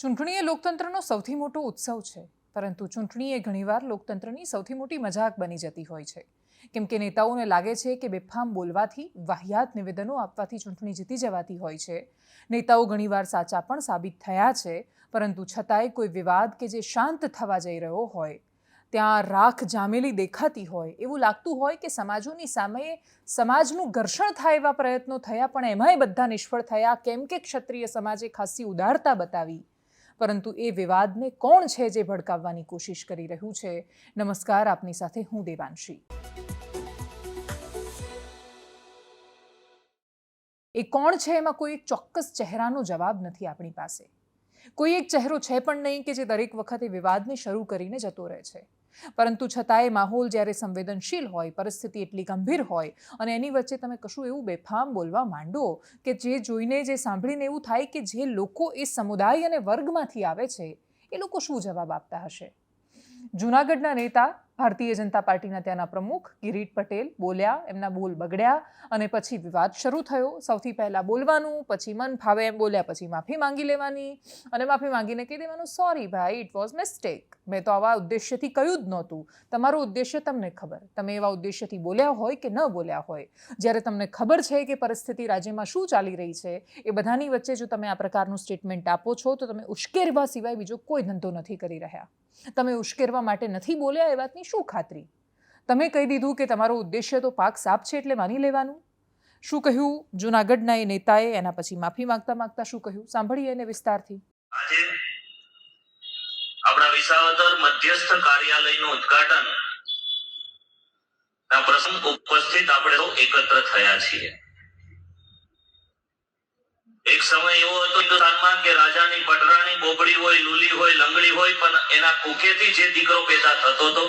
ચૂંટણી એ લોકતંત્રનો સૌથી મોટો ઉત્સવ છે, પરંતુ ચૂંટણી એ ઘણીવાર લોકતંત્રની સૌથી મોટી મજાક બની જતી હોય છે, કેમ કે નેતાઓને લાગે છે કે બેફામ બોલવાથી, વાહિયાત નિવેદનો આપવાથી ચૂંટણી જીતી જવાતી હોય છે. નેતાઓ ઘણીવાર સાચા પણ સાબિત થયા છે, પરંતુ છતાંય કોઈ વિવાદ કે જે શાંત થવા જઈ રહ્યો હોય ત્યાં રાખ જામેલી દેખાતી હોય, એવું લાગતું હોય કે સમાજોની સામે સમાજનું ઘર્ષણ થાય એવા પ્રયત્નો થયા, પણ એમાંય બધા નિષ્ફળ થયા, કેમ કે ક્ષત્રિય સમાજે ખાસી ઉદારતા બતાવી. પરંતુ એ વિવાદને કોણ છે જે ભડકાવવાની કોશિશ કરી રહ્યું છે? નમસ્કાર, આપની સાથે હું દેવાંશી. એ કોણ છે એમાં કોઈ એક ચોક્કસ ચહેરાનો જવાબ નથી આપણી પાસે. કોઈ એક ચહેરો છે પણ નહીં કે જે દરેક વખતે વિવાદને શરૂ કરીને જતો રહે છે. પરંતુ છતાંય માહોલ જ્યારે સંવેદનશીલ હોય, પરિસ્થિતિ એટલી ગંભીર હોય અને એની વચ્ચે તમે કશું એવું બેફામ બોલવા માંડો કે જે જોઈને, જે સાંભળીને એવું થાય કે જે લોકો એ સમુદાય અને વર્ગમાંથી આવે છે એ લોકો શું જવાબ આપતા હશે? જૂનાગઢના નેતા, ભારતીય જનતા પાર્ટીના ત્યાંના પ્રમુખ કિરીટ પટેલ બોલ્યા, એમના બોલ બગડ્યા અને પછી વિવાદ શરૂ થયો. સૌથી પહેલાં બોલવાનું, પછી મન ફાવે એમ બોલ્યા, પછી માફી માંગી લેવાની અને માફી માંગીને કહી દેવાનું, સોરી ભાઈ, ઇટ વોઝ મિસ્ટેક, મેં તો આવા ઉદ્દેશ્યથી કહ્યું જ નહોતું. તમારું ઉદ્દેશ્ય તમને ખબર, તમે એવા ઉદ્દેશ્યથી બોલ્યા હોય કે ન બોલ્યા હોય, જ્યારે તમને ખબર છે કે પરિસ્થિતિ રાજ્યમાં શું ચાલી રહી છે, એ બધાની વચ્ચે જો તમે આ પ્રકારનું સ્ટેટમેન્ટ આપો છો તો તમે ઉશ્કેરવા સિવાય બીજો કોઈ ધંધો નથી કરી રહ્યા. તમે ઉશ્કેરવા માટે નથી બોલ્યા એ વાતની શું ખાતરી? તમે કહી દીધું કે તમારો ઉદ્દેશ્ય તો પાક સાફ છે એટલે માની લેવાનું. શું કહ્યું જૂનાગઢના એ નેતાએ? એના પછી માફી માંગતા માંગતા શું કહ્યું, સાંભળીએ એને વિસ્તારથી. આજે આપણા વિસાવદર મધ્યસ્થ કાર્યાલયનું ઉદ્ઘાટન ના પ્રસંગ ઉપસ્થિત આપણે સૌ એકત્ર થયા છીએ. એક સમય એવો હતો હિન્દુસ્તાનમાં કે રાજાની પટરાણી બોબડી હોય, લુલી હોય, લંગડી હોય, પણ એના કુખેથી જે દીકરો પેદા થતો હતો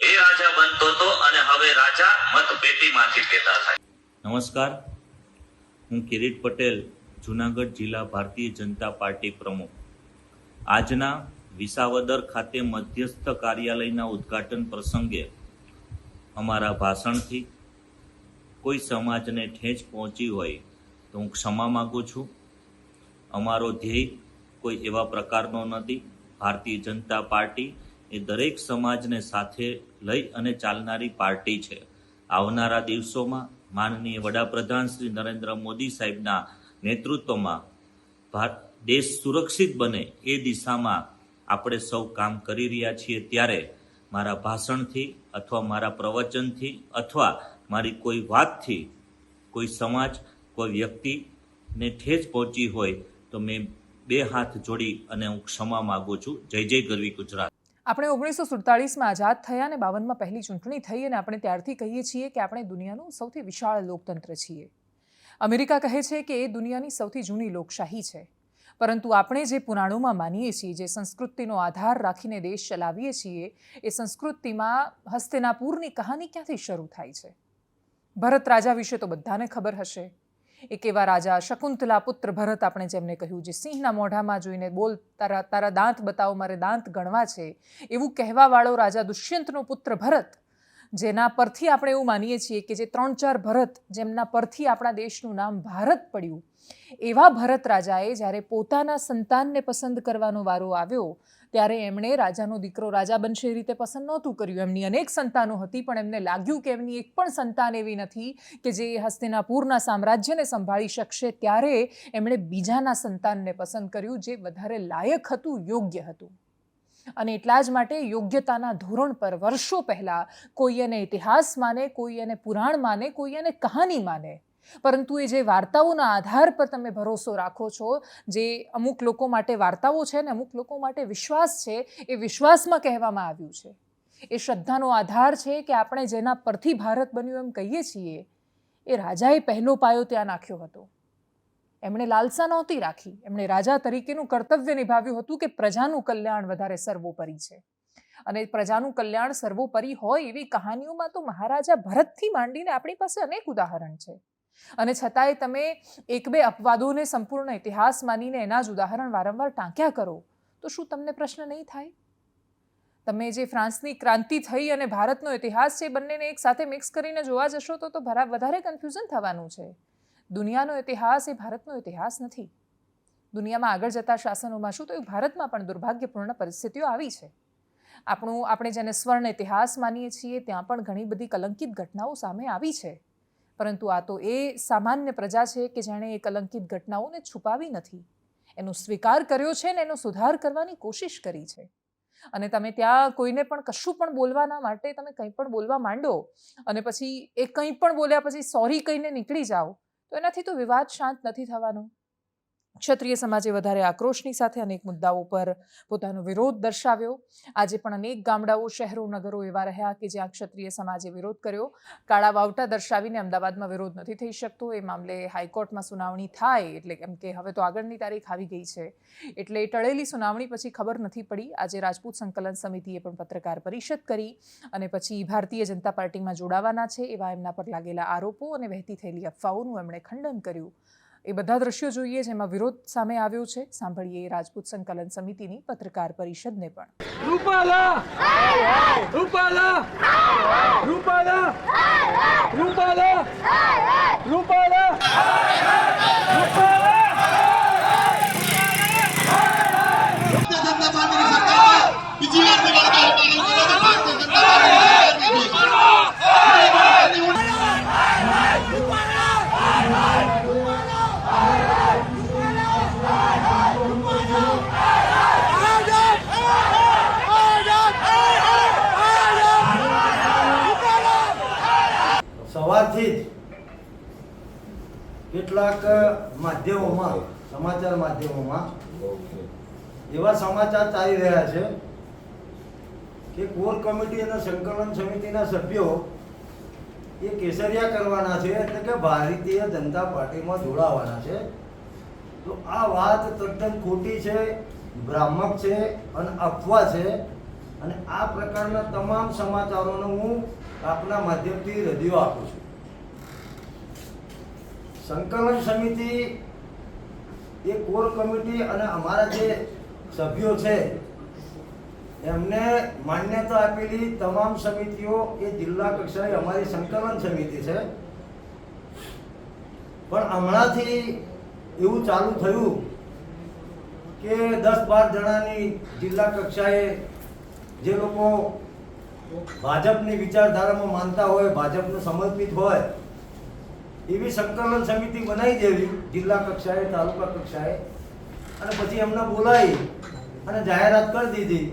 એ રાજા બનતો હતો અને હવે રાજા મતપેટીમાંથી પેદા થાય. નમસ્કાર, હું કિરીટ પટેલ, જૂનાગઢ જિલ્લા ભારતીય જનતા પાર્ટી પ્રમુખ. આજના વિસાવદર ખાતે મધ્યસ્થ કાર્યાલયના ઉદ્ઘાટન પ્રસંગે અમારા ભાષણથી કોઈ સમાજને ઠેંચ પહોંચી હોય તો હું ક્ષમા માગું છું. અમારો ધ્યેય કોઈ એવા પ્રકારનો નથી. ભારતીય જનતા પાર્ટી એ દરેક સમાજને સાથે લઈ અને ચાલનારી પાર્ટી છે. આવનારા દિવસોમાં માનનીય વડાપ્રધાન શ્રી નરેન્દ્ર મોદી સાહેબના નેતૃત્વમાં દેશ સુરક્ષિત બને એ દિશામાં આપણે સૌ કામ કરી રહ્યા છીએ. ત્યારે મારા ભાષણથી અથવા મારા પ્રવચનથી અથવા મારી કોઈ વાતથી કોઈ સમાજ, કોઈ વ્યક્તિને ઠેસ પહોંચી હોય તો મેં બે હાથ જોડી અને હું ક્ષમા માગું છું. જય જય ગરવી ગુજરાત. આપણે 1947માં આઝાદ થયા અને 52માં પહેલી ચૂંટણી થઈ અને આપણે ત્યારથી કહીએ છીએ કે આપણે દુનિયાનું સૌથી વિશાળ લોકતંત્ર છીએ. અમેરિકા કહે છે કે એ દુનિયાની સૌથી જૂની લોકશાહી છે. પરંતુ આપણે જે પુરાણોમાં માનીએ છીએ, જે સંસ્કૃતિનો આધાર રાખીને દેશ ચલાવીએ છીએ, એ સંસ્કૃતિમાં હસ્તિનાપુરની કહાની ક્યાંથી શરૂ થાય છે? ભરત રાજા વિશે તો બધાને ખબર હશે. એક એવા રાજા, શકુંતલા પુત્ર ભરત, આપણે જેમને કહ્યું, જે સિંહના મોઢામાં જોઈને બોલ, તારા દાંત બતાવો, મારે દાંત ગણવા છે, એવું કહેવાવાળો રાજા દુષ્યંતનો પુત્ર ભરત, જેના પરથી આપણે એવું માનીએ છીએ કે જે 3-4 ભરત, જેમના પરથી આપણા દેશનું નામ ભારત પડ્યું, એવા ભરત રાજાએ જ્યારે પોતાના સંતાનને પસંદ કરવાનો વારો આવ્યો ત્યારે એમણે રાજાનો દીકરો રાજા બનશે એ રીતે પસંદ નહોતું કર્યું. એમની અનેક સંતાનો હતી, પણ એમને લાગ્યું કે એમની એક પણ સંતાન એવી નથી કે જે હસ્તિનાપુરના સામ્રાજ્યને સંભાળી શકશે. ત્યારે એમણે બીજાના સંતાનને પસંદ કર્યું, જે વધારે લાયક હતું, યોગ્ય હતું. અને એટલા જ માટે યોગ્યતાના ધોરણ પર વર્ષો પહેલાં કોઈ એને ઇતિહાસ માને, કોઈ એને પુરાણ માને, કોઈ એને કહાની માને, પરંતુ એ જે વાર્તાઓના આધાર પર તમે ભરોસો રાખો છો, જે અમુક લોકો માટે વાર્તાઓ છે ને અમુક લોકો માટે વિશ્વાસ છે, એ વિશ્વાસમાં કહેવામાં આવ્યું છે, એ શ્રદ્ધાનો આધાર છે કે આપણે જેના પરથી ભારત બન્યું એમ કહીએ છીએ, એ રાજાએ પહેલો પાયો ત્યાં નાખ્યો હતો. એમણે લાલસા નહોતી રાખી. એમણે રાજા તરીકેનું કર્તવ્ય નિભાવ્યું હતું કે પ્રજાનું કલ્યાણ વધારે સર્વોપરી છે. અને પ્રજાનું કલ્યાણ સર્વોપરી હોય એવી કહાનીઓમાં તો મહારાજા ભરતથી માંડીને આપણી પાસે અનેક ઉદાહરણ છે. અને છતાંય તમે એક બે અપવાદોને સંપૂર્ણ ઇતિહાસ માનીને એના જ ઉદાહરણ વારંવાર ટાંક્યા કરો તો શું તમને પ્રશ્ન નહીં થાય? તમે જે ફ્રાન્સની ક્રાંતિ થઈ અને ભારતનો ઇતિહાસ છે, બંનેને એક સાથે મિક્સ કરીને જોવા જશો તો વધારે કન્ફ્યુઝન થવાનું છે. દુનિયાનો ઇતિહાસ એ ભારતનો ઇતિહાસ નથી. દુનિયામાં આગળ જતા શાસનોમાં શું તો ભારતમાં પણ દુર્ભાગ્યપૂર્ણ પરિસ્થિતિઓ આવી છે. આપણે જેને સ્વર્ણ ઇતિહાસ માનીએ છીએ ત્યાં પણ ઘણી બધી કલંકિત ઘટનાઓ સામે આવી છે. પરંતુ આ તો એ સામાન્ય પ્રજા છે કે જેણે એ કલંકિત ઘટનાઓને છુપાવી નથી, એનો સ્વીકાર કર્યો છે ને એનો સુધાર કરવાની કોશિશ કરી છે. અને તમે ત્યાં કોઈને પણ કશું પણ બોલવાના માટે તમે કંઈ પણ બોલવા માંડો અને પછી એ કંઈ પણ બોલ્યા પછી સોરી કહીને નીકળી જાઓ તો એનાથી તો વિવાદ શાંત નથી થવાનો. ક્ષત્રિય સમાજે વધારે આક્રોશની સાથે અનેક મુદ્દાઓ પર પોતાનો વિરોધ દર્શાવ્યો. આજે પણ અનેક ગામડાઓ, શહેરો, નગરો એવા રહ્યા કે જ્યાં ક્ષત્રિય સમાજે વિરોધ કર્યો. કાળા વાવટા દર્શાવીને અમદાવાદમાં વિરોધ નથી થઈ શકતો. એ મામલે હાઈકોર્ટમાં સુનાવણી થાય એટલે કેમ કે હવે તો આગળની તારીખ આવી ગઈ છે એટલે ટળેલી સુનાવણી પછી ખબર નથી પડી. આજે રાજપૂત સંકલન સમિતિએ પણ પત્રકાર પરિષદ કરી અને પછી ભારતીય જનતા પાર્ટીમાં જોડાવાના છે એવા એમના પર લાગેલા આરોપો અને વહેતી થયેલી અફવાઓનું એમણે ખંડન કર્યું. એ બધા દ્રશ્યો જોઈએ જેમાં વિરોધ સામે આવ્યો છે. સાંભળીએ રાજપૂત સંકલન સમિતિની પત્રકાર પરિષદને પણ. રૂપાલા રૂપાલા રૂપાલા રૂપાલા રૂપાલા બીજી વાર સવારથી જ કેટલાક માધ્યમોમાં, સમાચાર માધ્યમોમાં એવા સમાચાર ચાલી રહ્યા છે કે કોર કમિટી અને સંકલન સમિતિના સભ્યો એ કેસરિયા કરવાના છે, એટલે કે ભારતીય જનતા પાર્ટીમાં જોડાવાના છે. તો આ વાત તદ્દન ખોટી છે, ભ્રામક છે અને અફવા છે. અને આ પ્રકારના તમામ સમાચારોનો હું આપના માધ્યમથી રજૂ આપું છું. સંકલન સમિતિ એ કોર કમિટી અને અમારા જે સભ્યો છે એમને માન્યતા આપેલી તમામ સમિતિઓ એ જિલ્લા કક્ષાએ અમારી સંકલન સમિતિ છે. પણ હમણાંથી એવું ચાલુ થયું કે 10-12 જણાની જિલ્લા કક્ષાએ જે લોકો ભાજપની વિચારધારામાં માનતા હોય, ભાજપને સમર્પિત હોય એવી સંકલન સમિતિ બનાવી દેવી જિલ્લા કક્ષાએ, તાલુકા કક્ષાએ, અને પછી એમને બોલાવી અને જાહેરાત કરી દીધી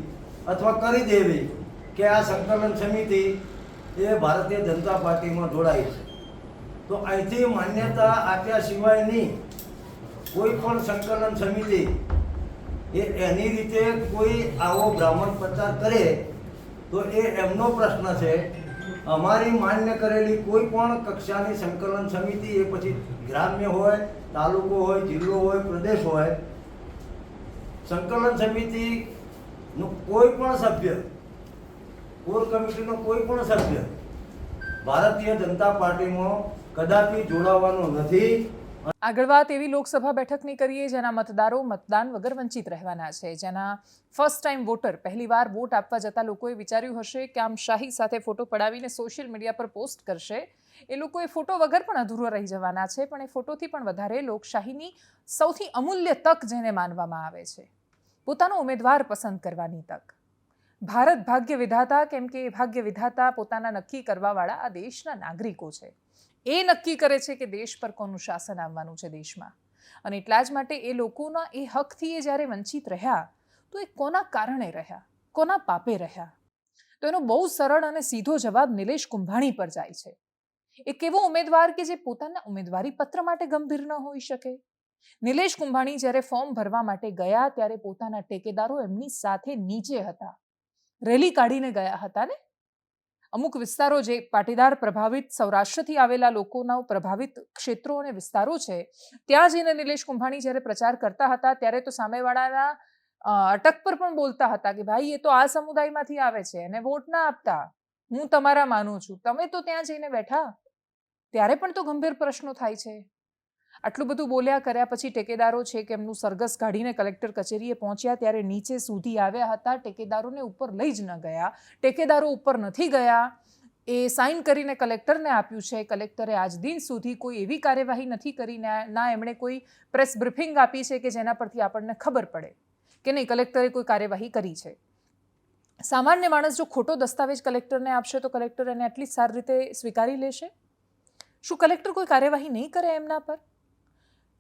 અથવા કરી દેવી કે આ સંકલન સમિતિ એ ભારતીય જનતા પાર્ટીમાં જોડાઈ છે. તો અહીંથી માન્યતા આપ્યા સિવાયની કોઈ પણ સંકલન સમિતિ એ એની રીતે કોઈ આવો બ્રાહ્મણ પ્રચાર કરે તો એ એમનો પ્રશ્ન છે. અમારી માન્ય કરેલી કોઈ પણ કક્ષાની સંકલન સમિતિ, એ પછી ગ્રામ્ય હોય, તાલુકો હોય, જિલ્લો હોય, પ્રદેશ હોય, સંકલન સમિતિનો કોઈ પણ સભ્ય, કોર કમિટીનો કોઈ પણ સભ્ય ભારતીય જનતા પાર્ટીમાં કદાપી જોડાવાનો નથી. આગળ વાત એવી લોકસભા બેઠકની કરીએ જેના મતદારો મતદાન વગર વંચિત રહેવાના છે, જેના ફર્સ્ટ ટાઈમ વોટર, પહેલીવાર વોટ આપવા જતા લોકોએ વિચાર્યું હશે કે આમ શાહી સાથે ફોટો પડાવીને સોશિયલ મીડિયા પર પોસ્ટ કરશે. એ લોકો એ ફોટો વગર પણ અધૂરો રહી જવાના છે. પણ એ ફોટોથી પણ વધારે લોકશાહીની સૌથી અમૂલ્ય તક જેને માનવામાં આવે છે, પોતાનો ઉમેદવાર પસંદ કરવાની તક. ભારત ભાગ્ય વિધાતા, કેમ કે ભાગ્ય વિધાતા પોતાના નક્કી કરવાવાળા આ દેશના નાગરિકો છે. એ નક્કી કરે છે કે દેશ પર કોનું શાસન આવવાનું છે દેશમાં. અને એટલા જ માટે એ લોકોના એ હકથી એ જ્યારે વંચિત રહ્યા તો એ કોના કારણે રહ્યા, કોના પાપે રહ્યા? તો એનો બહુ સરળ અને સીધો જવાબ નિલેશ કુંભાણી પર જાય છે. એક એવો ઉમેદવાર કે જે પોતાના ઉમેદવારી પત્ર માટે ગંભીર ન હોઈ શકે. નિલેશ કુંભાણી જ્યારે ફોર્મ ભરવા માટે ગયા ત્યારે પોતાના ટેકેદારો એમની સાથે નીચે હતા, રેલી કાઢીને ગયા હતા ને. અમુક વિસ્તારો જે પાટીદાર પ્રભાવિત, સૌરાષ્ટ્રથી આવેલા લોકોના પ્રભાવિત ક્ષેત્રો અને વિસ્તારો છે, ત્યાં જઈને નિલેશ કુંભાણી જ્યારે પ્રચાર કરતા હતા ત્યારે તો સામેવાળાના અટક પર પણ બોલતા હતા કે ભાઈ એ તો આ સમુદાયમાંથી આવે છે, એને વોટ ના આપતા, હું તમારા માનું છું. તમે તો ત્યાં જઈને બેઠા ત્યારે પણ તો ગંભીર પ્રશ્નો થાય છે. આટલું બધું બોલ્યા કર્યા પછી ટેકેદારો છે કે એમનું સરઘસ કાઢીને કલેક્ટર કચેરીએ પહોંચ્યા ત્યારે નીચે સુધી આવ્યા હતા. ટેકેદારોને ઉપર લઈ જ ન ગયા. ટેકેદારો ઉપર નથી ગયા એ સાઇન કરીને કલેક્ટરને આપ્યું છે. કલેક્ટરે આજ દિન સુધી કોઈ એવી કાર્યવાહી નથી કરી, ના એમણે કોઈ પ્રેસ બ્રીફિંગ આપી છે કે જેના પરથી આપણને ખબર પડે કે નહીં કલેક્ટરે કોઈ કાર્યવાહી કરી છે. સામાન્ય માણસ જો ખોટો દસ્તાવેજ કલેક્ટરને આપશે તો કલેક્ટર એને આટલી સારી રીતે સ્વીકારી લેશે? શું કલેક્ટર કોઈ કાર્યવાહી નહીં કરે એમના પર?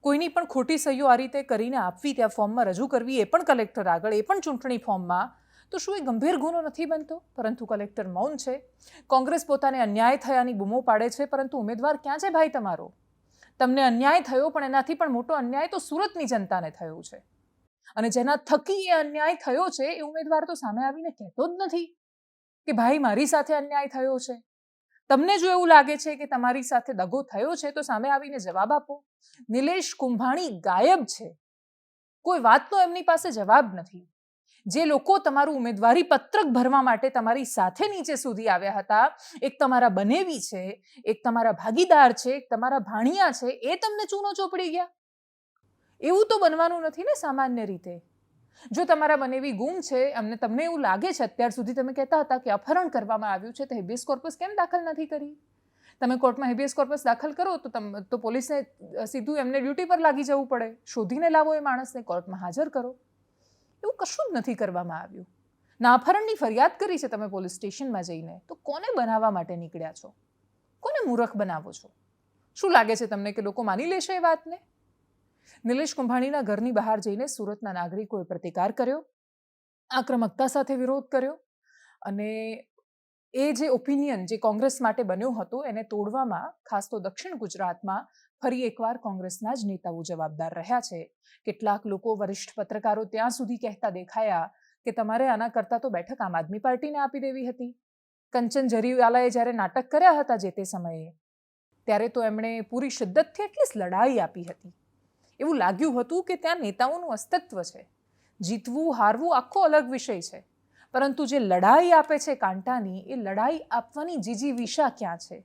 કોઈની પણ ખોટી સહીઓ આ રીતે કરીને આપવી, ત્યાં ફોર્મમાં રજૂ કરવી, એ પણ કલેક્ટર આગળ, એ પણ ચૂંટણી ફોર્મમાં, તો શું એ ગંભીર ગુનો નથી બનતો? પરંતુ કલેક્ટર મૌન છે. કોંગ્રેસ પોતાને અન્યાય થયાની બૂમો પાડે છે, પરંતુ ઉમેદવાર ક્યાં છે ભાઈ તમારો? તમને અન્યાય થયો, પણ એનાથી પણ મોટો અન્યાય તો સુરતની જનતાને થયો છે. અને જેના થકી એ અન્યાય થયો છે એ ઉમેદવાર તો સામે આવીને કહેતો જ નથી કે ભાઈ મારી સાથે અન્યાય થયો છે. તમને જો એવું લાગે છે કે તમારી સાથે દગો થયો છે તો સામે આવીને જવાબ આપો. નિલેશ કુંભાણી ગાયબ છે, કોઈ વાતનો એમની પાસે જવાબ નથી. જે લોકો તમારું ઉમેદવારી પત્રક ભરવા માટે તમારી સાથે નીચે સુધી આવ્યા હતા, એક તમારા બનેવી છે, એક તમારા ભાગીદાર છે, એક તમારા ભાણિયા છે, એ તમને ચૂનો ચોપડી ગયા. એવું તો બનવાનું નથી ને સામાન્ય રીતે. જો તમારા બનેવી ગુમ છે, તમને એવું લાગે છે, અત્યાર સુધી તમે કહેતા હતા કે અપહરણ કરવામાં આવ્યું છે, તો હેબિયસ કોર્પસ કેમ દાખલ નથી કરી? તમે કોર્ટમાં હેબિયસ કોર્પસ દાખલ કરો તો પોલીસને સીધું એમને ડ્યુટી પર લાગી જવું પડે. શોધીને લાવો એ માણસને, કોર્ટમાં હાજર કરો. એવું કશું જ નથી કરવામાં આવ્યું. ના અપહરણની ફરિયાદ કરી છે તમે પોલીસ સ્ટેશનમાં જઈને, તો કોને બનાવવા માટે નીકળ્યા છો? કોને મૂર્ખ બનાવો છો? શું લાગે છે તમને કે લોકો માની લેશે એ વાતને? નિલેશ કુંભાણીના ઘરની બહાર જઈને સુરતના નાગરિકોએ પ્રતિકાર કર્યો, આક્રમકતા સાથે વિરોધ કર્યો, અને એ જે ઓપિનિયન જે કોંગ્રેસ માટે બન્યો હતો એને તોડવામાં ખાસ તો દક્ષિણ ગુજરાતમાં ફરી એકવાર કોંગ્રેસના જ નેતાઓ જવાબદાર રહ્યા છે. કેટલાક લોકો, વરિષ્ઠ પત્રકારો ત્યાં સુધી કહેતા દેખાયા કે તમારે આના કરતાં તો બેઠક આમ આદમી પાર્ટીને આપી દેવી હતી. કંચન જરીવાલાએ જ્યારે નાટક કર્યા હતા જે તે સમયે, ત્યારે તો એમણે પૂરી શિદ્દતથી એટલી લડાઈ આપી હતી. એવું લાગ્યું હતું કે ત્યાં નેતાઓનું અસ્તિત્વ છે. જીતવું હારવું આખો અલગ વિષય છે, પરંતુ જે લડાઈ આપે છે કાંટાની, એ લડાઈ આપવાની જીજીવિષા ક્યાં છે?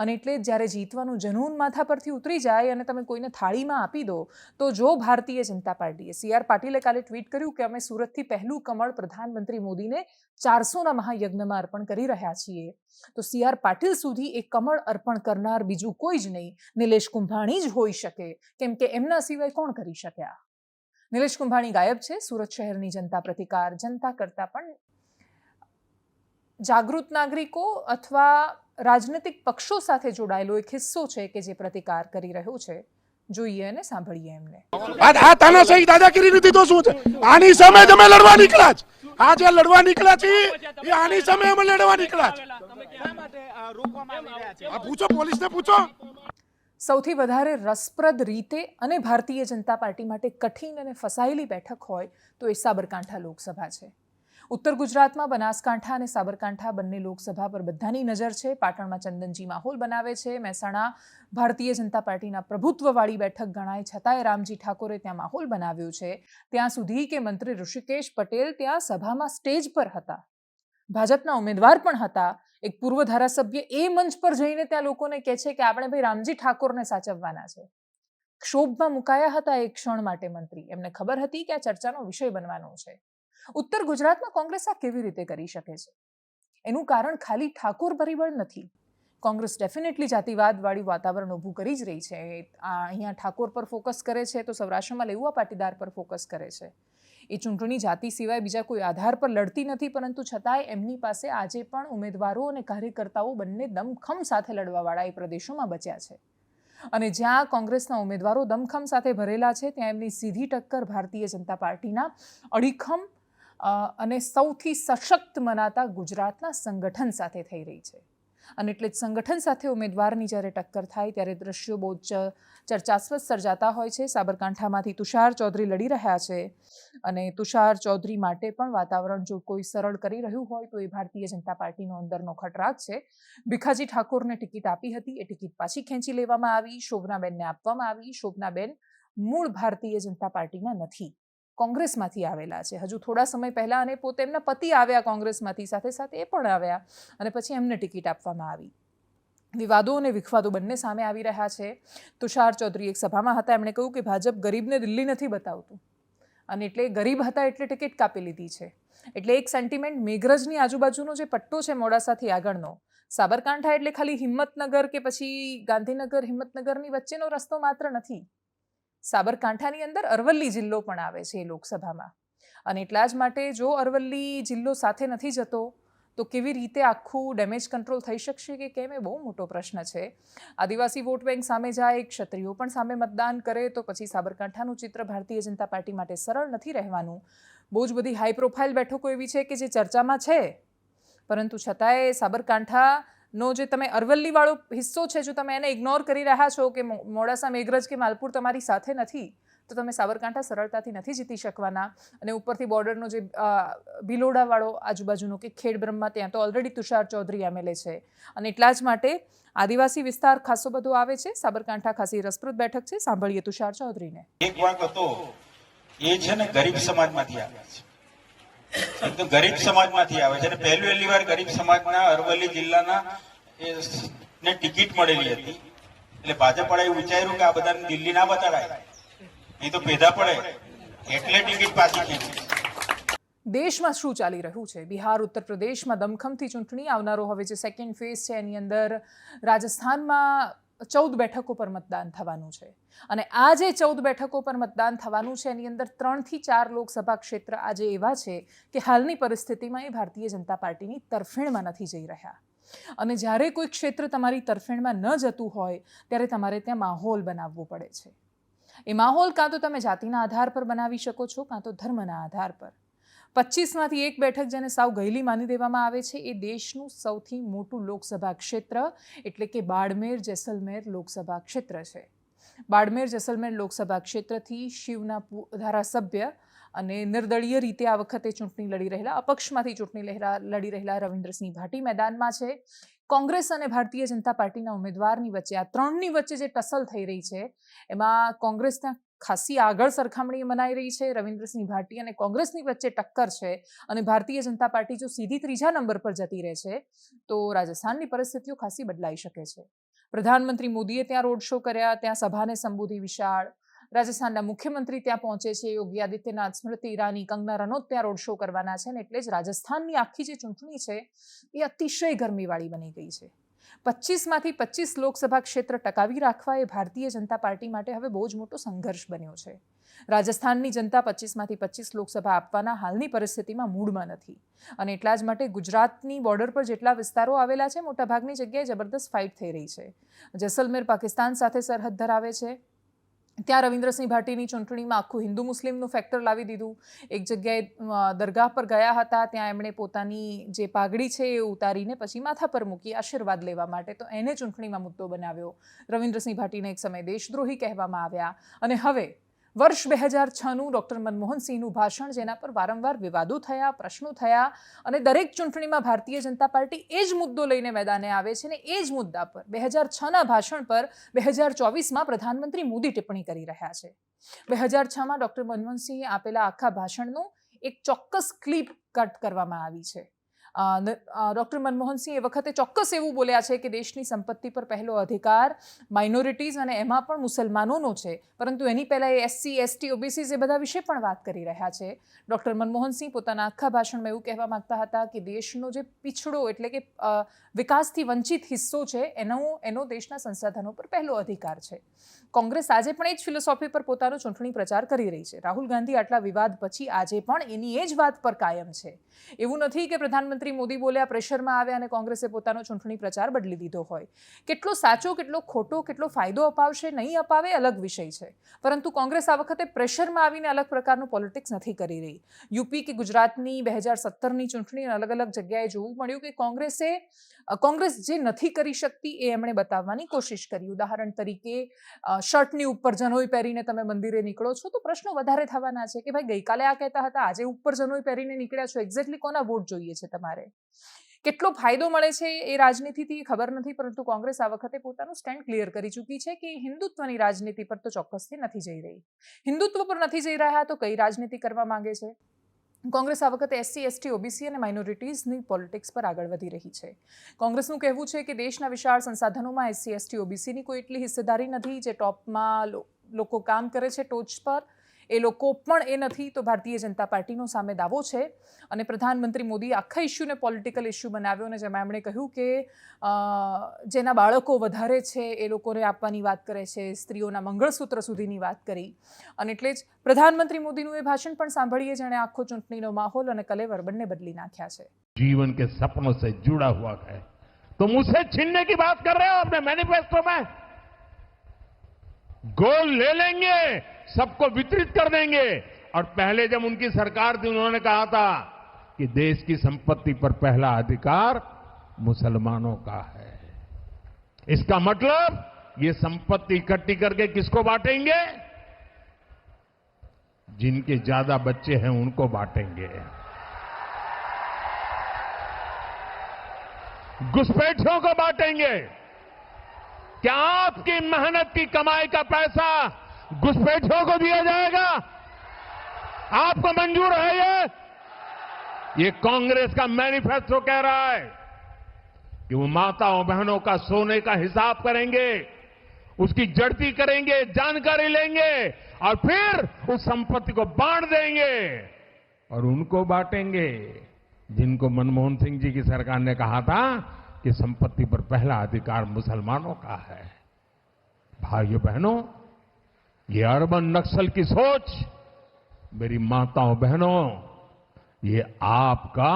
અને એટલે જ્યારે જીતવાનું જનૂન માથા પરથી ઉતરી જાય અને તમે કોઈને થાળીમાં આપી દો, તો જો ભારતીય જનતા પાર્ટીએ, CR પાટીલે કાલે ટ્વીટ કર્યું કે અમે સુરતથી પહેલું કમળ પ્રધાનમંત્રી મોદીને 400ના મહાયજ્ઞમાં અર્પણ કરી રહ્યા છીએ, તો CR પાટીલ સુધી એક કમળ અર્પણ કરનાર બીજું કોઈ જ નહીં, નિલેશ કુંભાણી જ હોઈ શકે, કેમ કે એમના સિવાય કોણ કરી શક્યા? નિલેશ કુંભાણી ગાયબ છે. સુરત શહેરની જનતા પ્રતિકાર, જનતા કરતાં પણ જાગૃત નાગરિકો અથવા રાજનૈતિક પક્ષો સાથે જોડાયેલો એક હિસ્સો છે કે જે પ્રતિકાર કરી રહ્યો છે. જોઈએ અને સાંભળીએ એમને. આ તાનાશાહી દાદાગીરી નથી તો શું છે? આની સામે જ અમે લડવા નીકળ્યા છે. આ જે લડવા નીકળ્યા છે એ આની સામે અમે લડવા નીકળ્યા છે. આ પૂછો, પોલીસને પૂછો. સૌથી વધારે રસપ્રદ રીતે અને ભારતીય જનતા પાર્ટી માટે કઠિન અને ફસાયેલી બેઠક હોય તો એ સાબરકાંઠા લોકસભા છે. ઉત્તર ગુજરાતમાં બનાસકાંઠા અને સાબરકાંઠા બંને લોકસભા પર બધાની નજર છે. પાટણમાં ચંદનજી માહોલ બનાવે છે. મહેસાણા ભારતીય જનતા પાર્ટીના પ્રભુત્વવાળી બેઠક ગણાય, છતાંય રામજી ઠાકોરે ત્યાં માહોલ બનાવ્યો છે. ત્યાં સુધી કે મંત્રી ઋષિકેશ પટેલ ત્યાં સભામાં સ્ટેજ પર હતા, ભાજપના ઉમેદવાર પણ હતા. એક પૂર્વ ધારાસભ્ય એ મંચ પર જઈને ત્યાં લોકોને કહે છે કે આપણે ભાઈ રામજી ઠાકોરને સાચવવાના છે. ક્ષોભમાં મુકાયા હતા એક ક્ષણ માટે મંત્રી. એમને ખબર હતી કે આ ચર્ચાનો વિષય બનવાનો છે. ઉત્તર ગુજરાતમાં કોંગ્રેસ આ કેવી રીતે કરી શકે છે? એનું કારણ ખાલી ઠાકોર પરિબળ નથી. કોંગ્રેસ ડેફિનેટલી જાતિવાદવાળું વાતાવરણ ઊભું કરી જ રહી છે. અહીંયા ઠાકોર પર ફોકસ કરે છે તો સૌરાષ્ટ્રમાં લેઉવા પાટીદાર પર ફોકસ કરે છે. એ ચૂંટણી જાતિ સિવાય બીજા કોઈ આધાર પર લડતી નથી, પરંતુ છતાંય એમની પાસે આજે પણ ઉમેદવારો અને કાર્યકર્તાઓ બંને દમખમ સાથે લડવાવાળા એ પ્રદેશોમાં બચ્યા છે. અને જ્યાં કોંગ્રેસના ઉમેદવારો દમખમ સાથે ભરેલા છે, ત્યાં એમની સીધી ટક્કર ભારતીય જનતા પાર્ટીના અડીખમ અને સૌથી સશક્ત મનાતા ગુજરાતના સંગઠન સાથે થઈ રહી છે. અને એટલે જ સંગઠન સાથે ઉમેદવારની જ્યારે ટક્કર થાય ત્યારે દ્રશ્યો બહુ જ ચર્ચાસ્પદ સર્જાતા હોય છે. સાબરકાંઠામાંથી તુષાર ચૌધરી લડી રહ્યા છે અને તુષાર ચૌધરી માટે પણ વાતાવરણ જો કોઈ સરળ કરી રહ્યું હોય તો એ ભારતીય જનતા પાર્ટીનો અંદરનો ખટરાગ છે. ભીખાજી ઠાકોરને ટિકિટ આપી હતી, એ ટિકિટ પાછી ખેંચી લેવામાં આવી, શોભનાબેનને આપવામાં આવી. શોભનાબેન મૂળ ભારતીય જનતા પાર્ટીના નથી, કોંગ્રેસમાંથી આવેલા છે. હજુ થોડા સમય પહેલા અને પોતે એમના પતિ આવ્યા કોંગ્રેસમાંથી, સાથે સાથે એ પણ આવ્યા અને પછી એમને ટિકિટ આપવામાં આવી. વિવાદો અને વિખવાદો બંને સામે આવી રહ્યા છે. તુષાર ચૌધરી એક સભામાં હતા, એમણે કહ્યું કે ભાજપ ગરીબને દિલ્હી નથી બતાવતું અને એટલે ગરીબ હતા એટલે ટિકિટ કાપી લીધી છે. એટલે એક સેન્ટિમેન્ટ મેઘરજની આજુબાજુનો જે પટ્ટો છે મોડાસાથી આગળનો, સાબરકાંઠા એટલે ખાલી હિંમતનગર કે પછી ગાંધીનગર હિંમતનગરની વચ્ચેનો રસ્તો માત્ર નથી. સાબરકાંઠાની અંદર અરવલ્લી જિલ્લો પણ આવે છે એ લોકસભામાં, અને એટલા જ માટે જો અરવલ્લી જિલ્લો સાથે નથી જતો તો કેવી રીતે આખું ડેમેજ કંટ્રોલ થઈ શકશે કે કેમ, એ બહુ મોટો પ્રશ્ન છે. આદિવાસી વોટ બેંક સામે જાય, ક્ષત્રિયો પણ સામે મતદાન કરે તો પછી સાબરકાંઠાનું ચિત્ર ભારતીય જનતા પાર્ટી માટે સરળ નથી રહેવાનું. બહુ જ બધી હાઈ પ્રોફાઇલ બેઠકો એવી છે કે જે ચર્ચામાં છે, પરંતુ છતાંય સાબરકાંઠાનો જે તમે અરવલ્લીવાળો હિસ્સો છે, જો તમે એને ઇગ્નોર કરી રહ્યા છો કે મોડાસા, મેઘરજ કે માલપુર તમારી સાથે નથી, તો તમે સાબરકાંઠા સરળતાથી નથી જીતી શકવાના. અને ઉપરથી બોર્ડરનો જે ભિલોડાવાળો આજુબાજુનો કે ખેડબ્રહ્મા, ત્યાં તો ઓલરેડી તુષાર ચૌધરી એમએલએ છે, અને એટલા જ માટે આદિવાસી વિસ્તાર ખાસો બધો આવે છે. સાબરકાંઠા ખાસી રસપ્રદ બેઠક છે. સાંભળીએ તુષાર ચૌધરીને. એક વાક હતો, એ છે ને ગરીબ સમાજમાંથી આવે છે, એક તો ગરીબ સમાજમાંથી આવે છે, અને પહેલી વાર ગરીબ સમાજના અરવલ્લી જિલ્લાના ને ટિકિટ મળેલી હતી. એટલે ભાજપવાળાએ વિચાર્યું કે આ બધાને દિલ્હી ના બતાડાય, એ તો ભેદા પડે, એટલે ટિકિટ પાછી ખેંચી. દેશમાં શું ચાલી રહ્યું છે? બિહાર, ઉત્તર પ્રદેશમાં દમખમથી ચૂંટણી આવનારો હવે જે સેકન્ડ ફેઝ છે એની અંદર રાજસ્થાનમાં 14 બેઠકો પર મતદાન થવાનું છે, અને આ જે 14 બેઠકો પર મતદાન થવાનું છે એની અંદર 3 થી 4 લોકસભા ક્ષેત્ર આજે એવા છે કે હાલની પરિસ્થિતિમાં એ ભારતીય જનતા પાર્ટીની તરફેણમાં નથી જઈ રહ્યા. અને જ્યારે કોઈ ક્ષેત્ર તમારી તરફેણમાં ન જતું હોય ત્યારે તમારે ત્યાં માહોલ બનાવવો પડે છે. એ માહોલ કાં તો તમે જાતિના આધાર પર બનાવી શકો છો, કાં તો ધર્મના આધાર પર. 25માંથી એક બેઠક જેને સાવ ગયેલી માની દેવામાં આવે છે એ દેશનું સૌથી મોટું લોકસભા ક્ષેત્ર એટલે કે બાડમેર જેસલમેર લોકસભા ક્ષેત્ર છે. બાડમેર જેસલમેર લોકસભા ક્ષેત્રથી શિવના ધારાસભ્ય અને નિર્દળીય રીતે આ વખતે ચૂંટણી લડી રહેલા, અપક્ષમાંથી ચૂંટણી લડી રહેલા રવિન્દ્રસિંહ ભાટી મેદાનમાં છે. કોંગ્રેસ અને ભારતીય જનતા પાર્ટીના ઉમેદવારની વચ્ચે, આ ત્રણની વચ્ચે જે ટસલ થઈ રહી છે એમાં કોંગ્રેસ ત્યાં ખાસી આગળ સરખામણી મનાઈ રહી છે. રવિન્દ્રસિંહ ભાટી અને કોંગ્રેસની વચ્ચે ટક્કર છે, અને ભારતીય જનતા પાર્ટી જો સીધી ત્રીજા નંબર પર જતી રહે છે તો રાજસ્થાનની પરિસ્થિતિઓ ખાસી બદલાઈ શકે છે. પ્રધાનમંત્રી મોદીએ ત્યાં રોડ શો કર્યા, ત્યાં સભાને સંબોધી વિશાળ. રાજસ્થાનના મુખ્યમંત્રી ત્યાં પહોંચે છે, યોગી આદિત્યનાથ, સ્મૃતિ ઈરાની, કંગના રનૌત ત્યાં રોડ શો કરવાના છે, અને એટલે જ રાજસ્થાનની આખી જે ચૂંટણી છે એ અતિશય ગરમીવાળી બની ગઈ છે. 25માંથી 25 લોકસભા ક્ષેત્ર ટકાવી રાખવા એ ભારતીય જનતા પાર્ટી માટે હવે બહુ જ મોટો સંઘર્ષ બન્યો છે. રાજસ્થાનની જનતા 25માંથી 25 લોકસભા આપવાના હાલની પરિસ્થિતિમાં મૂડમાં નથી, અને એટલા જ માટે ગુજરાતની બોર્ડર પર જેટલા વિસ્તારો આવેલા છે મોટાભાગની જગ્યાએ જબરદસ્ત ફાઇટ થઈ રહી છે. જેસલમેર પાકિસ્તાન સાથે સરહદ ધરાવે છે, ત્યાં રવિન્દ્રસિંહ ભાટીની ચૂંટણીમાં આખું હિન્દુ મુસ્લિમનું ફેક્ટર લાવી દીધું. એક જગ્યાએ દરગાહ પર ગયા હતા, ત્યાં એમણે પોતાની જે પાઘડી છે એ ઉતારીને પછી માથા પર મૂકી આશીર્વાદ લેવા માટે, તો એને ચૂંટણીમાં મુદ્દો બનાવ્યો. રવિન્દ્રસિંહ ભાટીને એક સમય દેશદ્રોહી કહેવામાં આવ્યા, અને હવે વર્ષ 2006નું ડૉક્ટર મનમોહનસિંહનું ભાષણ, જેના પર વારંવાર વિવાદો થયા, પ્રશ્નો થયા, અને દરેક ચૂંટણીમાં ભારતીય જનતા પાર્ટી એ જ મુદ્દો લઈને મેદાને આવે છે, ને એ જ મુદ્દા પર 2006ના ભાષણ પર 2024માં પ્રધાનમંત્રી મોદી ટિપ્પણી કરી રહ્યા છે. 2006માં ડૉક્ટર મનમોહનસિંહે આપેલા આખા ભાષણનું એક ચોક્કસ ક્લિપ કટ કરવામાં આવી છે. ડૉક્ટર મનમોહનસિંહ એ વખતે ચોક્કસ એવું બોલ્યા છે કે દેશની સંપત્તિ પર પહેલો અધિકાર માઇનોરિટીઝ અને એમાં પણ મુસલમાનોનો છે, પરંતુ એની પહેલાં એ SC, ST, OBCs એ બધા વિશે પણ વાત કરી રહ્યા છે. ડૉક્ટર મનમોહનસિંહ પોતાના આખા ભાષણમાં એવું કહેવા માંગતા હતા કે દેશનો જે પીછડો એટલે કે વિકાસથી વંચિત હિસ્સો છે એનો દેશના સંસાધનો પર પહેલો અધિકાર છે. કોંગ્રેસ આજે પણ એ જ ફિલોસોફી પર પોતાનો ચૂંટણી પ્રચાર કરી રહી છે. રાહુલ ગાંધી આટલા વિવાદ પછી આજે પણ એની એ જ વાત પર કાયમ છે. એવું નથી કે પ્રધાનમંત્રી મોદી બોલ્યા, પ્રેશરમાં આવ્યા અને કોંગ્રેસે પોતાનો ચૂંટણી પ્રચાર બદલી દીધો હોય. કેટલો સાચો, કેટલો ખોટો, કેટલો ફાયદો અપાવશે, નહીં અપાવે અલગ વિષય છે, પરંતુ કોંગ્રેસ આ વખતે પ્રેશરમાં આવીને અલગ પ્રકારનું પોલિટિક્સ નથી કરી રહી. યુપી કે ગુજરાતની 2017ની ચૂંટણી અલગ અલગ જગ્યાએ જોવું મળ્યું કે કોંગ્રેસ જે નથી કરી શકતી એ એમણે બતાવવાની કોશિશ કરી. ઉદાહરણ તરીકે શર્ટની ઉપર જનોઈ પહેરીને તમે મંદિરે નીકળો છો તો પ્રશ્નો વધારે થવાના છે કે ભાઈ ગઈકાલે આ કહેતા હતા, આજે ઉપર જનોઈ પહેરીને નીકળ્યા છો, એક્ઝેક્ટલી કોના વોટ જોઈએ છે તમારે? કેટલો ફાયદો મળે છે એ રાજનીતિથી ખબર નથી, પરંતુ કોંગ્રેસ આ વખતે પોતાનું સ્ટેન્ડ ક્લિયર કરી ચૂકી છે કે હિન્દુત્વની રાજનીતિ પર તો ચોક્કસથી નથી જઈ રહી. હિન્દુત્વ પર નથી જઈ રહ્યા તો કઈ રાજનીતિ કરવા માંગે છે? કોંગ્રેસ આ વખતે SC, ST, OBC અને માઇનોરિટીઝની પોલિટિક્સ પર આગળ વધી રહી છે. કોંગ્રેસનું કહેવું છે કે દેશના વિશાળ સંસાધનોમાં SC, ST, OBCની કોઈ એટલી હિસ્સેદારી નથી. જે ટોપમાં લોકો કામ કરે છે ટોચ પર એ લોકો પણ એ નથી તો ભારતીય જનતા પાર્ટીનો સામે દાવો છે. અને પ્રધાનમંત્રી મોદીએ આખા ઇસ્યુને પોલિટિકલ ઇસ્યુ બનાવ્યો અને જેમાં એમણે કહ્યું કે જેના બાળકો વધારે છે એ લોકોને આપવાની વાત કરે છે, સ્ત્રીઓના મંગળસૂત્ર સુધીની વાત કરી. અને એટલે જ પ્રધાનમંત્રી મોદીનું એ ભાષણ પણ સાંભળીએ જેણે આખો ચૂંટણીનો માહોલ અને કલેવર બંને બદલી નાખ્યા છે. जीवन के सपनों से जुड़ा हुआ है, तुम उसे छीनने की बात कर रहे हो अपने मैनिफेस्टो में. गोल ले लेंगे, सबको वितरित कर देंगे. और पहले जब उनकी सरकार थी उन्होंने कहा था कि देश की संपत्ति पर पहला अधिकार मुसलमानों का है. इसका मतलब ये संपत्ति इकट्ठी करके किसको बांटेंगे? जिनके ज्यादा बच्चे हैं उनको बांटेंगे. घुसपैठियों को बांटेंगे. क्या आपकी मेहनत की कमाई का पैसा घुसपैठियों को दिया जाएगा? आपको मंजूर है? ये कांग्रेस का मैनिफेस्टो कह रहा है कि वो माताओं बहनों का सोने का हिसाब करेंगे, उसकी जड़ती करेंगे, जानकारी लेंगे और फिर उस संपत्ति को बांट देंगे. और उनको बांटेंगे जिनको मनमोहन सिंह जी की सरकार ने कहा था कि संपत्ति पर पहला अधिकार मुसलमानों का है. भाइयों बहनों, ये अर्बन नक्सल की सोच, मेरी माताओं बहनों, ये आपका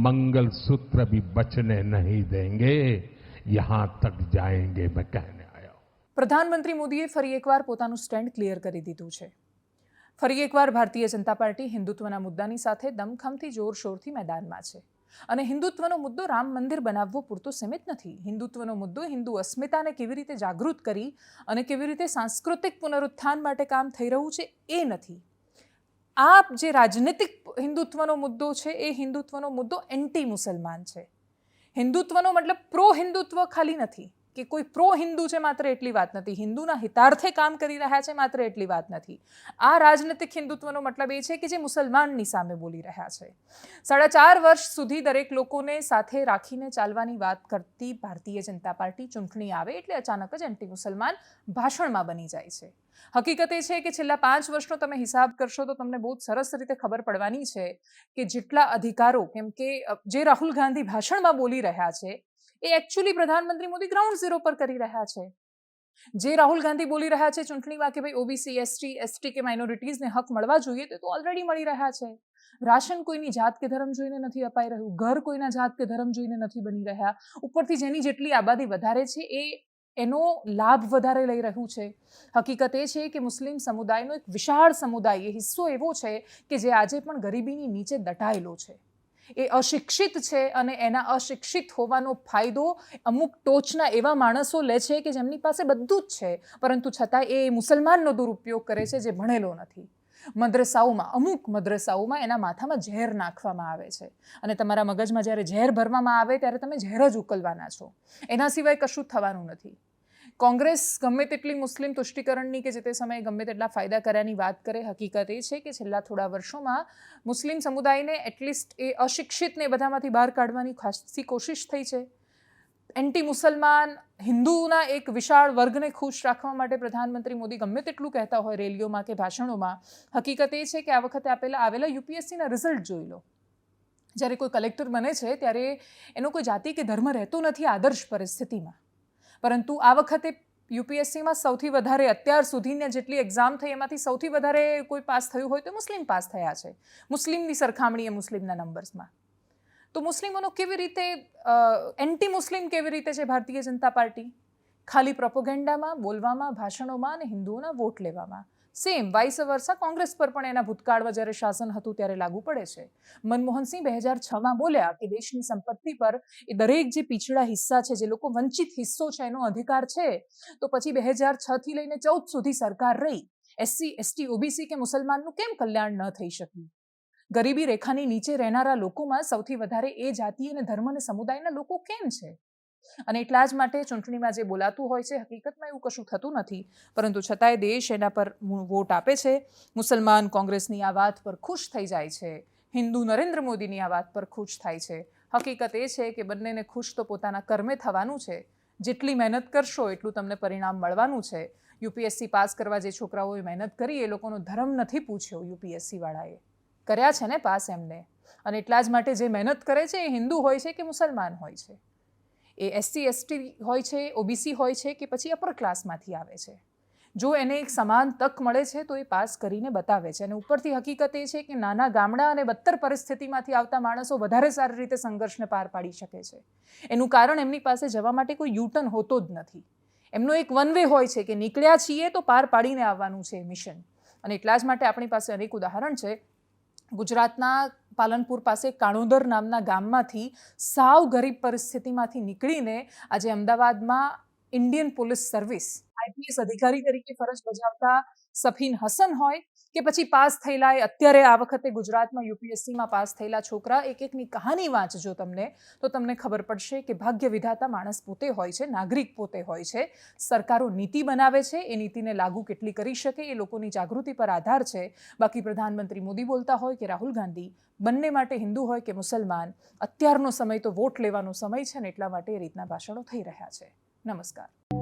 मंगलसूत्र भी बचने नहीं देंगे. यहां तक जाएंगे, मैं कहने आया हूं. પ્રધાનમંત્રી મોદીએ ફરી એકવાર પોતાનું સ્ટેન્ડ ક્લિયર કરી દીધું છે. ફરી એકવાર ભારતીય જનતા પાર્ટી હિન્દુત્વના મુદ્દાની સાથે દમખમથી જોરશોરથી મેદાનમાં છે. અને હિન્દુત્વનો મુદ્દો રામ મંદિર બનાવવો પૂરતો સીમિત નથી. હિન્દુત્વનો મુદ્દો હિન્દુ અસ્મિતાને કેવી રીતે જાગૃત કરી અને કેવી રીતે સાંસ્કૃતિક પુનરુત્થાન માટે કામ થઈ રહ્યું છે એ નથી. આ જે રાજનીતિક હિન્દુત્વનો મુદ્દો છે એ હિન્દુત્વનો મુદ્દો એન્ટી મુસલમાન છે. હિન્દુત્વનો મતલબ પ્રો હિન્દુત્વ ખાલી નથી કે કોઈ પ્રો હિન્દુ છે માત્ર એટલી વાત નથી, હિન્દુના હિતાર્થે કામ કરી રહ્યા છે માત્ર એટલી વાત નથી. આ રાજનીતિક હિન્દુત્વનો મતલબ એ છે કે જે મુસલમાનની સામે બોલી રહ્યા છે. 4.5 વર્ષ સુધી દરેક લોકોને સાથે રાખીને ચાલવાની વાત કરતી ભારતીય જનતા પાર્ટી ચૂંટણી આવે એટલે અચાનક જ એન્ટી મુસલમાન ભાષણમાં બની જાય છે. હકીકત એ છે કે છેલ્લા 5 વર્ષનો તમે હિસાબ કરશો તો તમને બહુ સરસ રીતે ખબર પડવાની છે કે જેટલા અધિકારો, કેમ કે જે રાહુલ ગાંધી ભાષણમાં બોલી રહ્યા છે એ એકચ્યુઅલી પ્રધાનમંત્રી મોદી ગ્રાઉન્ડ ઝીરો પર કરી રહ્યા છે. જે રાહુલ ગાંધી બોલી રહ્યા છે ચૂંટણીમાં કે ભાઈ ઓબીસી, એસટી કે માઇનોરિટીઝને હક મળવા જોઈએ તો ઓલરેડી મળી રહ્યા છે. રાશન કોઈની જાત કે ધર્મ જોઈને નથી અપાઈ રહ્યું, ઘર કોઈના જાત કે ધર્મ જોઈને નથી બની રહ્યા. ઉપરથી જેની જેટલી આબાદી વધારે છે એ એનો લાભ વધારે લઈ રહ્યું છે. હકીકત એ છે કે મુસ્લિમ સમુદાયનો એક વિશાળ સમુદાય, એ હિસ્સો એવો છે કે જે આજે પણ ગરીબીની નીચે દટાયેલો છે. એ અશિક્ષિત છે અને એના અશિક્ષિત હોવાનો ફાયદો અમુક ટોચના એવા માણસો લે છે કે જેમની પાસે બધું જ છે પરંતુ છતાં એ મુસલમાનનો દુરુપયોગ કરે છે જે ભણેલો નથી. મદ્રસાઓમાં, અમુક મદ્રસાઓમાં એના માથામાં ઝેર નાખવામાં આવે છે અને તમારા મગજમાં જ્યારે ઝેર ભરવામાં આવે ત્યારે તમે ઝેર જ ઉકલવાના છો. એના સિવાય કશું જ થવાનું નથી. કોંગ્રેસ ગમે તેટલી મુસ્લિમ તુષ્ટિકરણની કે જે તે સમયે ગમે તેટલા ફાયદા કર્યાની વાત કરે, હકીકત એ છે કે છેલ્લા થોડા વર્ષોમાં મુસ્લિમ સમુદાયને એટલીસ્ટ એ અશિક્ષિતને બધામાંથી બહાર કાઢવાની ખાસી કોશિશ થઈ છે. એન્ટી મુસલમાન હિન્દુના એક વિશાળ વર્ગને ખુશ રાખવા માટે પ્રધાનમંત્રી મોદી ગમે તેટલું કહેતા હોય રેલીઓમાં કે ભાષણોમાં, હકીકત એ છે કે આ વખતે આવેલા યુપીએસસીના રિઝલ્ટ જોઈ લો. જ્યારે કોઈ કલેક્ટર બને છે ત્યારે એનો કોઈ જાતિ કે ધર્મ રહેતો નથી આદર્શ પરિસ્થિતિમાં, પરંતુ આ વખતે યુપીએસસીમાં સૌથી વધારે અત્યાર સુધીની જેટલી એક્ઝામ થઈ એમાંથી સૌથી વધારે કોઈ પાસ થયું હોય તો મુસ્લિમ પાસ થયા છે, મુસ્લિમની સરખામણીએ મુસ્લિમના નંબર્સમાં. તો મુસ્લિમોનો કેવી રીતે એન્ટી મુસ્લિમ કેવી રીતે છે ભારતીય જનતા પાર્ટી? ખાલી પ્રોપોગેન્ડામાં, બોલવામાં, ભાષણોમાં અને હિન્દુઓના વોટ લેવામાં. સેમ વાઇસ વર્સા કોંગ્રેસ પર પણ એના ભૂતકાળમાં જ્યારે શાસન હતું ત્યારે લાગુ પડે છે. મનમોહનસિંહ 2006માં બોલ્યા કે દેશની સંપત્તિ પર એ દરેક જે પીછડા હિસ્સા છે, જે લોકો વંચિત હિસ્સો છે એનો અધિકાર છે. તો પછી 2006થી લઈને 14 સુધી સરકાર રહી. એસસી, એસટી, ઓબીસી કે મુસલમાનનું કેમ કલ્યાણ ન થઈ શક્યું? ગરીબી રેખાની નીચે રહેનારા લોકોમાં સૌથી વધારે એ જાતિ અને ધર્મ અને સમુદાયના લોકો કેમ છે? અને એટલા જ માટે ચૂંટણીમાં જે બોલાતું હોય છે હકીકતમાં એવું કશું થતું નથી, પરંતુ છતાંય દેશ એના પર વોટ આપે છે. મુસલમાન કોંગ્રેસની આ વાત પર ખુશ થઈ જાય છે, હિન્દુ નરેન્દ્ર મોદીની આ વાત પર ખુશ થાય છે. હકીકત એ છે કે બંનેને ખુશ તો પોતાના કર્મે થવાનું છે. જેટલી મહેનત કરશો એટલું તમને પરિણામ મળવાનું છે. યુપીએસસી પાસ કરવા જે છોકરાઓએ મહેનત કરી એ લોકોનો ધર્મ નથી પૂછ્યો યુપીએસસી વાળાએ. કર્યા છે ને પાસ એમને, અને એટલા જ માટે જે મહેનત કરે છે એ હિન્દુ હોય છે કે મુસલમાન હોય છે, એ SC ST હોય છે, OBC હોય છે કે પછી અપર ક્લાસમાંથી આવે છે. જો એને એક સમાન તક મળે છે તો એ પાસ કરીને બતાવે છે. અને ઉપરથી હકીકત એ છે કે નાના ગામડા અને બદતર પરિસ્થિતિમાંથી આવતા માણસો વધારે સારી રીતે સંઘર્ષને પાર પાડી શકે છે. એનું કારણ એમની પાસે જવા માટે કોઈ યુટર્ન હોતો જ નથી. એમનો એક વન વે હોય છે કે નીકળ્યા છીએ તો પાર પાડીને આવવાનું છે મિશન. અને એટલા જ માટે આપણી પાસે અનેક ઉદાહરણ છે. ગુજરાતના પાલનપુર પાસે કાણોદર નામના ગામમાંથી સાવ ગરીબ પરિસ્થિતિમાંથી નીકળીને આજે અમદાવાદમાં ઇન્ડિયન પોલીસ સર્વિસ IPS અધિકારી તરીકે ફરજ બજાવતા સફીન હસન હોય કે પછી પાસ થયેલા અત્યારે આ વખતે ગુજરાતમાં UPSCમાં પાસ થયેલા છોકરા, એકની કહાની વાંચજો તમને તો તમને ખબર પડશે કે ભાગ્ય વિધાતા માણસ પોતે હોય છે, નાગરિક પોતે હોય છે. સરકારો નીતિ બનાવે છે, એ નીતિને લાગુ કેટલી કરી શકે એ લોકોની જાગૃતિ પર આધાર છે. બાકી પ્રધાનમંત્રી મોદી બોલતા હોય કે રાહુલ ગાંધી, બંને માટે હિન્દુ હોય કે મુસલમાન, અત્યારનો સમય તો વોટ લેવાનો સમય છે ને એટલા માટે એ રીતના ભાષણો થઈ રહ્યા છે. નમસ્કાર.